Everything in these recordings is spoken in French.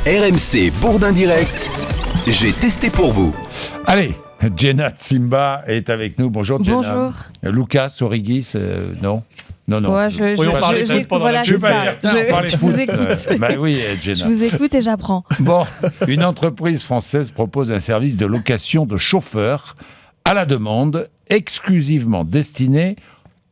RMC Bourdin Direct, j'ai testé pour vous. Allez, Jenna Tsimba est avec nous. Bonjour Jenna. Bonjour. Lucas Origis, non. Ouais, je vous écoute. Bah oui, Jenna. Je vous écoute et j'apprends. Bon, une entreprise française propose un service de location de chauffeurs à la demande, exclusivement destiné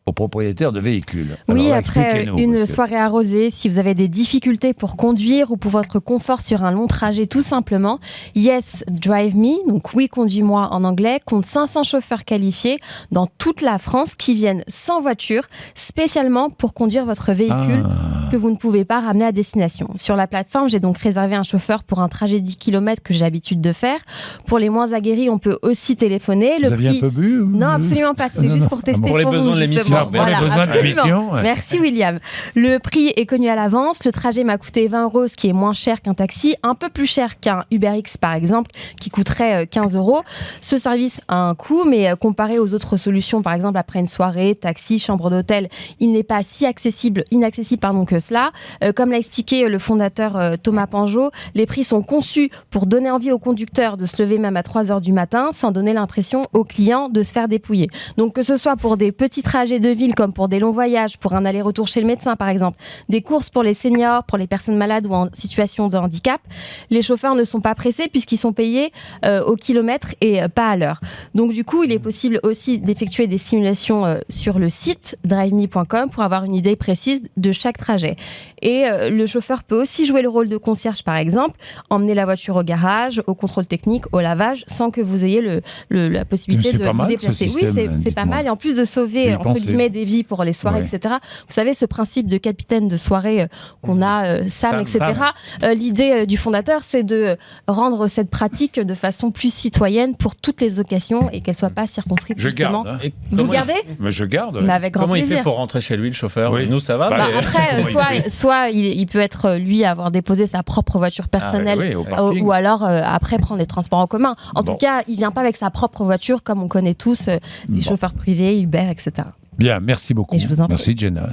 aux propriétaires de véhicules. Oui, alors, après une soirée arrosée, si vous avez des difficultés pour conduire ou pour votre confort sur un long trajet tout simplement, Yes Drive Me, donc Oui Conduis-moi en anglais, compte 500 chauffeurs qualifiés dans toute la France qui viennent sans voiture, spécialement pour conduire votre véhicule que vous ne pouvez pas ramener à destination. Sur la plateforme, j'ai donc réservé un chauffeur pour un trajet de 10 km que j'ai l'habitude de faire. Pour les moins aguerris, on peut aussi téléphoner. Vous aviez un peu bu Non, absolument pas. C'était juste pour tester pour les besoins de l'émission. Voilà, besoin de l'émission. Ouais. Merci William. Le prix est connu à l'avance. Le trajet m'a coûté 20 €, ce qui est moins cher qu'un taxi, un peu plus cher qu'un UberX par exemple, qui coûterait 15 €. Ce service a un coût, mais comparé aux autres solutions, par exemple après une soirée, taxi, chambre d'hôtel, il n'est pas si inaccessible que cela. Comme l'a expliqué le fondateur Thomas Panjot, les prix sont conçus pour donner envie aux conducteurs de se lever même à 3 h du matin, sans donner l'impression aux clients de se faire dépouiller. Donc que ce soit pour des petits trajets de ville comme pour des longs voyages, pour un aller-retour chez le médecin par exemple, des courses pour les seniors, pour les personnes malades ou en situation de handicap, les chauffeurs ne sont pas pressés puisqu'ils sont payés au kilomètre et pas à l'heure. Donc du coup, il est possible aussi d'effectuer des simulations sur le site driveme.com pour avoir une idée précise de chaque trajet. Et le chauffeur peut aussi jouer le rôle de concierge par exemple, emmener la voiture au garage, au contrôle technique, au lavage, sans que vous ayez la possibilité de vous déplacer. Système, oui, c'est pas mal. Et en plus de sauver entre guillemets des vies pour les soirées, etc. Vous savez, ce principe de capitaine de soirée qu'on a, Sam, etc. L'idée du fondateur, c'est de rendre cette pratique de façon plus citoyenne pour toutes les occasions et qu'elle soit pas circonscrite justement. Garde, hein. Vous gardez ? Mais je garde. Mais avec grand Comment plaisir. il fait pour rentrer chez lui, le chauffeur ? Oui. Nous, ça va. Après, soit il peut être lui avoir déposé sa propre voiture personnelle au parking. ou alors après prendre les transports en commun. En tout cas, il vient pas avec sa propre voiture comme on connaît tous les chauffeurs privés, Uber, etc. Bien, merci beaucoup. Et je vous en prie. Merci Jenna.